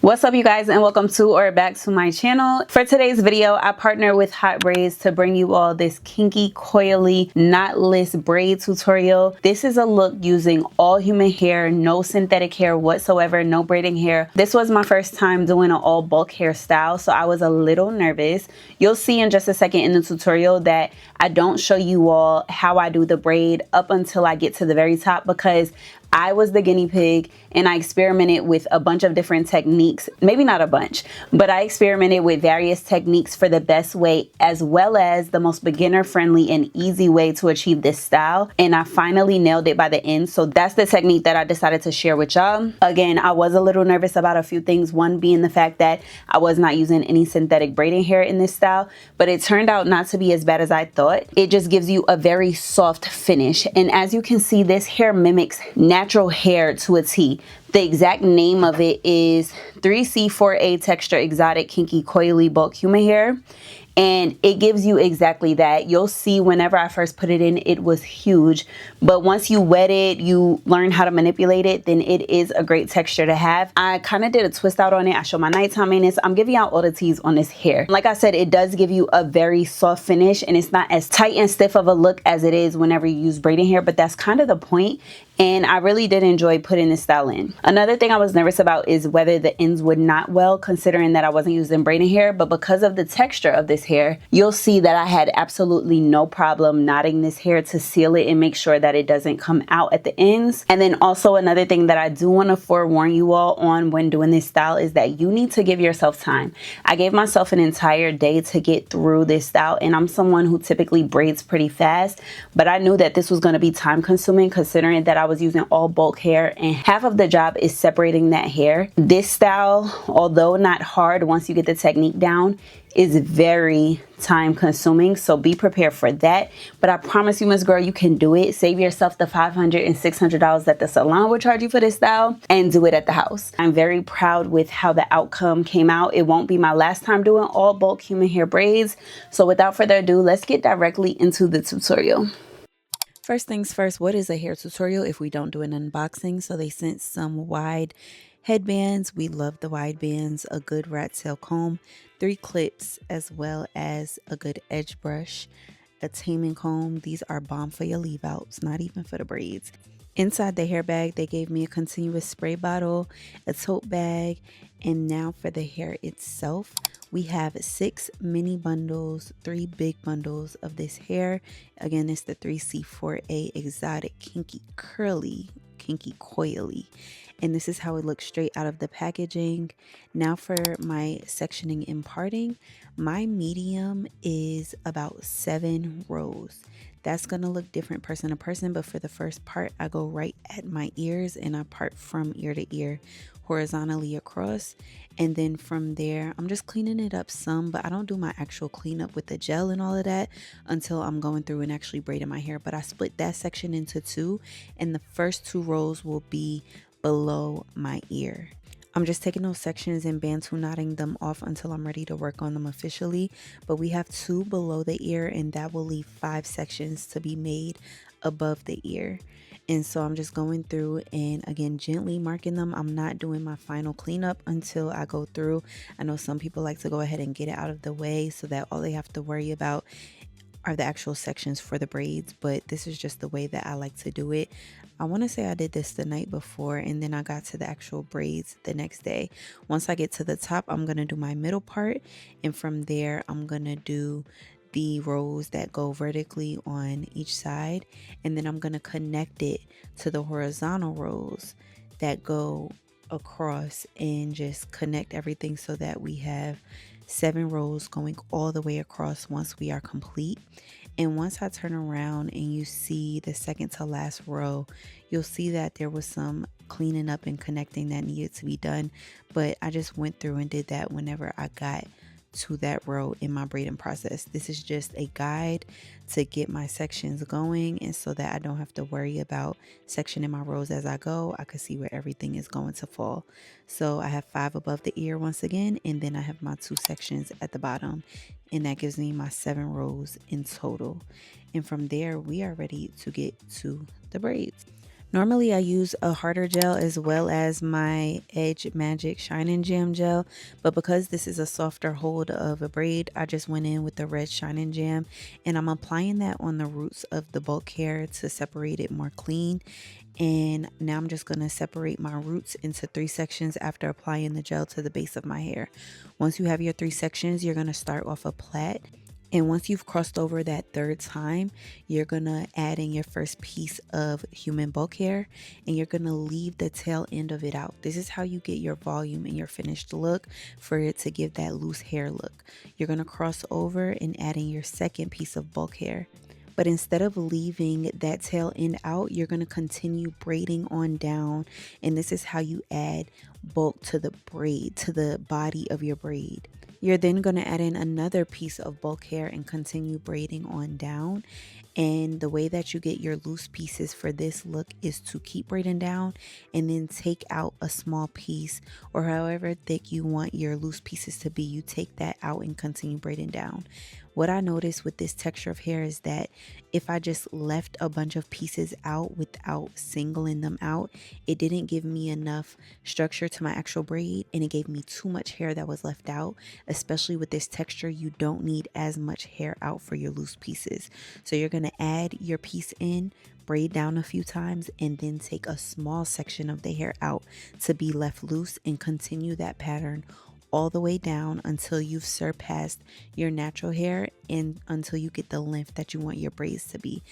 What's up, you guys, and welcome to or back to my channel. For today's video, I partner with HOTBRAIDS to bring you all this kinky coily knotless braid tutorial. This is a look using all human hair, no synthetic hair whatsoever, no braiding hair. This was my first time doing an all bulk hairstyle, so I was a little nervous. You'll see in just a second in the tutorial that I don't show you all how I do the braid up until I get to the very top, because I was the guinea pig and I experimented with a bunch of different techniques. Maybe not a bunch, but I experimented with various techniques for the best way, as well as the most beginner friendly and easy way to achieve this style. And I finally nailed it by the end. So that's the technique that I decided to share with y'all. Again, I was a little nervous about a few things. One being the fact that I was not using any synthetic braiding hair in this style, but it turned out not to be as bad as I thought. It just gives you a very soft finish. And as you can see, this hair mimics natural hair to a T. The exact name of it is 3C4A Texture-Exotic Kinky Coily Bulk Human Hair. And it gives you exactly that. You'll see whenever I first put it in, it was huge. But once you wet it, you learn how to manipulate it, then it is a great texture to have. I kind of did a twist out on it. I show my nighttime maintenance. I'm giving out all the teas on this hair. Like I said, it does give you a very soft finish, and it's not as tight and stiff of a look as it is whenever you use braiding hair, but that's kind of the point. And I really did enjoy putting this style in. Another thing I was nervous about is whether the ends would knot well, considering that I wasn't using braiding hair, but because of the texture of this hair, you'll see that I had absolutely no problem knotting this hair to seal it and make sure that it doesn't come out at the ends. And then also another thing that I do want to forewarn you all on when doing this style is that you need to give yourself time. I gave myself an entire day to get through this style, and I'm someone who typically braids pretty fast, but I knew that this was going to be time consuming considering that I was using all bulk hair and half of the job is separating that hair. This style, although not hard once you get the technique down, is very time consuming, so be prepared for that. But I promise you, Miss Girl, you can do it. Save yourself the $500 and $600 that the salon would charge you for this style and do it at the house. I'm very proud with how the outcome came out. It won't be my last time doing all bulk human hair braids, so without further ado, let's get directly into the tutorial. First things first, what is a hair tutorial if we don't do an unboxing? So they sent some wide headbands. We love the wide bands, a good rat tail comb, 3 clips, as well as a good edge brush, a taming comb. These are bomb for your leave outs, not even for the braids. Inside the hair bag, they gave me a continuous spray bottle, a tote bag, and now for the hair itself, we have 6 mini bundles, 3 big bundles of this hair. Again, it's the 3C4A Exotic Kinky Coily. And this is how it looks straight out of the packaging. Now for my sectioning and parting, my medium is about 7 rows. That's going to look different person to person, but for the first part, I go right at my ears and I part from ear to ear horizontally across. And then from there, I'm just cleaning it up some, but I don't do my actual cleanup with the gel and all of that until I'm going through and actually braiding my hair. But I split that section into 2, and the first 2 rows will be below my ear. I'm just taking those sections and bantu knotting them off until I'm ready to work on them officially. But we have 2 below the ear, and that will leave 5 sections to be made above the ear. And so I'm just going through and again gently marking them. I'm not doing my final cleanup until I go through. I know some people like to go ahead and get it out of the way so that all they have to worry about are the actual sections for the braids, but this is just the way that I like to do it. I want to say I did this the night before, and then I got to the actual braids the next day. Once I get to the top, I'm going to do my middle part, and from there I'm going to do the rows that go vertically on each side, and then I'm going to connect it to the horizontal rows that go across and just connect everything so that we have 7 rows going all the way across once we are complete. And once I turn around and you see the second to last row, you'll see that there was some cleaning up and connecting that needed to be done, but I just went through and did that whenever I got to that row in my braiding process. This is just a guide to get my sections going, and so that I don't have to worry about sectioning my rows as I go. I can see where everything is going to fall. So I have 5 above the ear once again, and then I have my 2 sections at the bottom, and that gives me my 7 rows in total. And from there we are ready to get to the braids. Normally I use a harder gel as well as my Edge Magic Shine Jam gel, but because this is a softer hold of a braid, I just went in with the red Shine Jam, and I'm applying that on the roots of the bulk hair to separate it more clean. And now I'm just going to separate my roots into 3 sections after applying the gel to the base of my hair. Once you have your 3 sections, you're going to start off a plait. And once you've crossed over that 3rd time, you're going to add in your first piece of human bulk hair, and you're going to leave the tail end of it out. This is how you get your volume and your finished look for it to give that loose hair look. You're going to cross over and add in your 2nd piece of bulk hair. But instead of leaving that tail end out, you're going to continue braiding on down. And this is how you add bulk to the braid, to the body of your braid. You're then going to add in another piece of bulk hair and continue braiding on down. And the way that you get your loose pieces for this look is to keep braiding down and then take out a small piece, or however thick you want your loose pieces to be. You take that out and continue braiding down. What I noticed with this texture of hair is that if I just left a bunch of pieces out without singling them out, it didn't give me enough structure to my actual braid, and it gave me too much hair that was left out. Especially with this texture, you don't need as much hair out for your loose pieces. So you're going to add your piece in, braid down a few times, and then take a small section of the hair out to be left loose, and continue that pattern all the way down until you've surpassed your natural hair and until you get the length that you want your braids to be.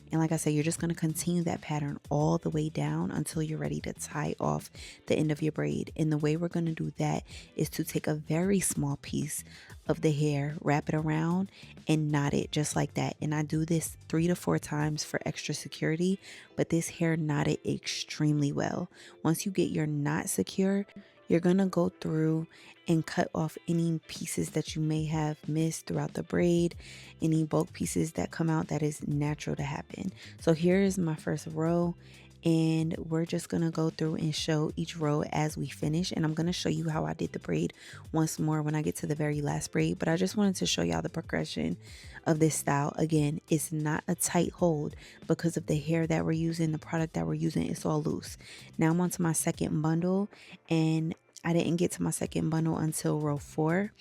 And like I said, you're just going to continue that pattern all the way down until you're ready to tie off the end of your braid. And the way we're going to do that is to take a very small piece of the hair, wrap it around, and knot it just like that. And I do this 3 to 4 times for extra security, but this hair knotted extremely well. Once you get your knot secure, you're going to go through and cut off any pieces that you may have missed throughout the braid, any bulk pieces that come out that is natural to happen. So here is my first row, and we're just going to go through and show each row as we finish. And I'm going to show you how I did the braid once more when I get to the very last braid, but I just wanted to show y'all the progression of this style. Again, it's not a tight hold because of the hair that we're using, the product that we're using, it's all loose. Now I'm on to my 2nd bundle, and I didn't get to my 2nd bundle until row 4.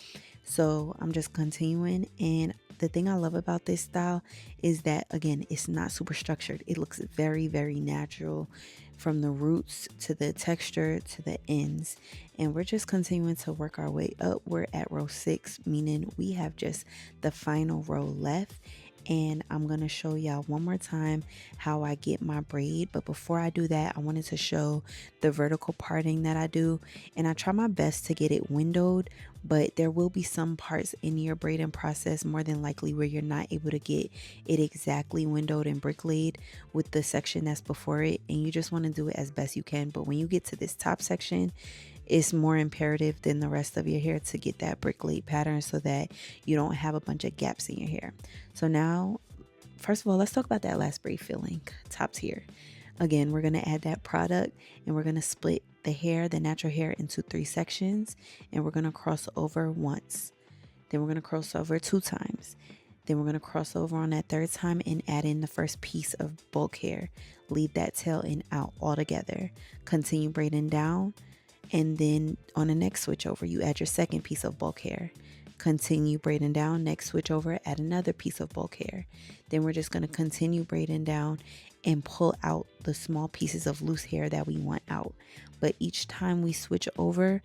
So I'm just continuing, and the thing I love about this style is that, again, it's not super structured. It looks very, very natural from the roots to the texture to the ends. And we're just continuing to work our way up. We're at row 6, meaning we have just the final row left. And I'm going to show y'all one more time how I get my braid. But before I do that, I wanted to show the vertical parting that I do. And I try my best to get it windowed, but there will be some parts in your braiding process more than likely where you're not able to get it exactly windowed and bricklayed with the section that's before it. And you just want to do it as best you can. But when you get to this top section, it's more imperative than the rest of your hair to get that brick laid pattern so that you don't have a bunch of gaps in your hair. So now, first of all, let's talk about that last braid filling, top tier. Again, we're going to add that product, and we're going to split the hair, the natural hair, into 3 sections, and we're going to cross over once. Then we're going to cross over 2 times. Then we're going to cross over on that 3rd time and add in the first piece of bulk hair. Leave that tail end out altogether. Continue braiding down. And then on the next switch over, you add your 2nd piece of bulk hair. Continue braiding down. Next switch over, add another piece of bulk hair. Then we're just going to continue braiding down and pull out the small pieces of loose hair that we want out. But each time we switch over,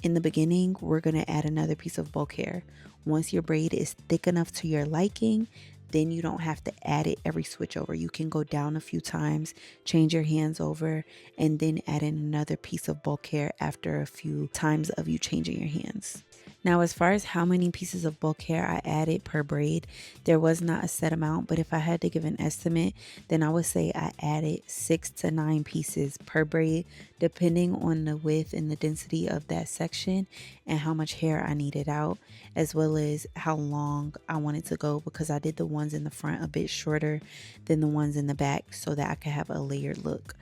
in the beginning, we're going to add another piece of bulk hair. Once your braid is thick enough to your liking, then you don't have to add it every switch over. You can go down a few times, change your hands over, and then add in another piece of bulk hair after a few times of you changing your hands. Now, as far as how many pieces of bulk hair I added per braid, there was not a set amount, but if I had to give an estimate, then I would say I added 6 to 9 pieces per braid, depending on the width and the density of that section and how much hair I needed out, as well as how long I wanted to go, because I did the ones in the front a bit shorter than the ones in the back so that I could have a layered look.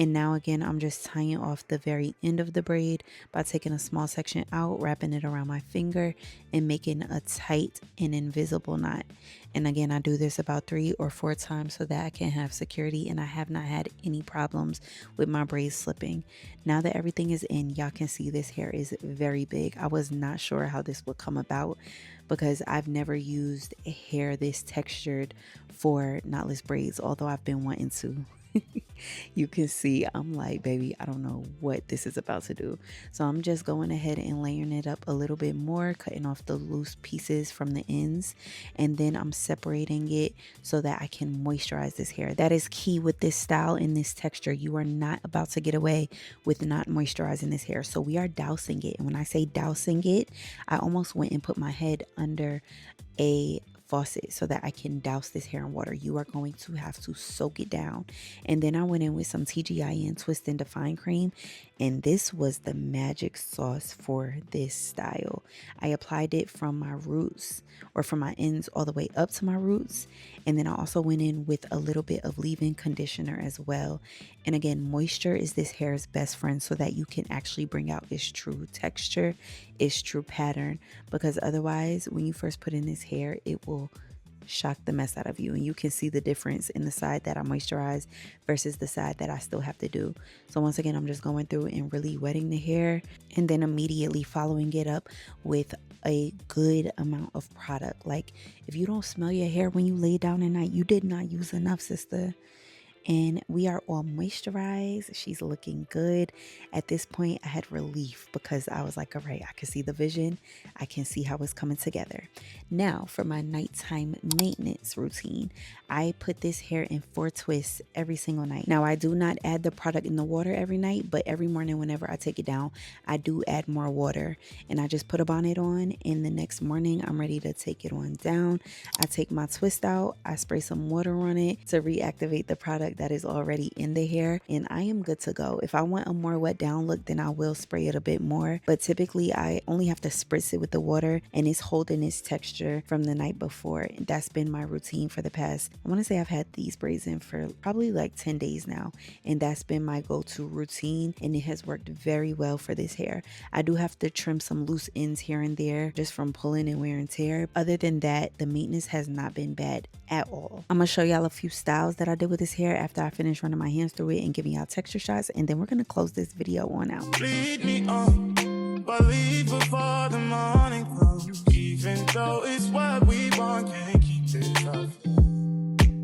And now again, I'm just tying off the very end of the braid by taking a small section out, wrapping it around my finger, and making a tight and invisible knot. And again, I do this about 3 or 4 times so that I can have security, and I have not had any problems with my braids slipping. Now that everything is in, y'all can see this hair is very big. I was not sure how this would come about because I've never used hair this textured for knotless braids, although I've been wanting to. You can see I'm like, baby, I don't know what this is about to do. So I'm just going ahead and layering it up a little bit more, cutting off the loose pieces from the ends, and then I'm separating it so that I can moisturize this hair. That is key with this style and this texture. You are not about to get away with not moisturizing this hair. So we are dousing it, and when I say dousing it, I almost went and put my head under a faucet so that I can douse this hair in water. You are going to have to soak it down. And then I went in with some TGIN Twist and Define cream, and this was the magic sauce for this style. I applied it from my roots, or from my ends all the way up to my roots, and then I also went in with a little bit of leave-in conditioner as well. And again, moisture is this hair's best friend so that you can actually bring out its true texture, its true pattern, because otherwise when you first put in this hair, it will shock the mess out of you. And you can see the difference in the side that I moisturized versus the side that I still have to do. So once again, I'm just going through and really wetting the hair, and then immediately following it up with a good amount of product. Like, if you don't smell your hair when you lay down at night, you did not use enough, sister. And we are all moisturized. She's looking good. At this point, I had relief because I was like, all right, I can see the vision. I can see how it's coming together. Now for my nighttime maintenance routine, I put this hair in 4 twists every single night. Now I do not add the product in the water every night, but every morning whenever I take it down, I do add more water, and I just put a bonnet on, and the next morning I'm ready to take it on down. I take my twist out, I spray some water on it to reactivate the product that is already in the hair, and I am good to go. If I want a more wet down look, then I will spray it a bit more, but typically I only have to spritz it with the water, and it's holding its texture from the night before. That's been my routine for the past, I want to say I've had these braids in for probably like 10 days now, and that's been my go-to routine, and it has worked very well for this hair. I do have to trim some loose ends here and there just from pulling and wear and tear. Other than that, the maintenance has not been bad at all. I'm gonna show y'all a few styles that I did with this hair after I finish running my hands through it and giving y'all texture shots, and then we're gonna close this video on out. Lead me on, but leave before the morning comes. Even though it's what we want, can't keep it up.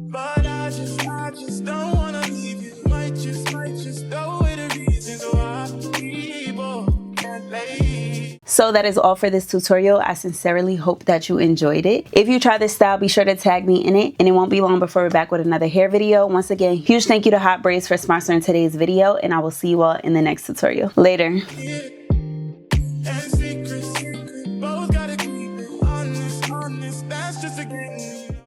But I just don't wanna leave you. Might just know it a reason why people can't leave. So that is all for this tutorial. I sincerely hope that you enjoyed it. If you try this style, be sure to tag me in it, and it won't be long before we're back with another hair video. Once again, huge thank you to Hot Braids for sponsoring today's video, and I will see you all in the next tutorial. Later.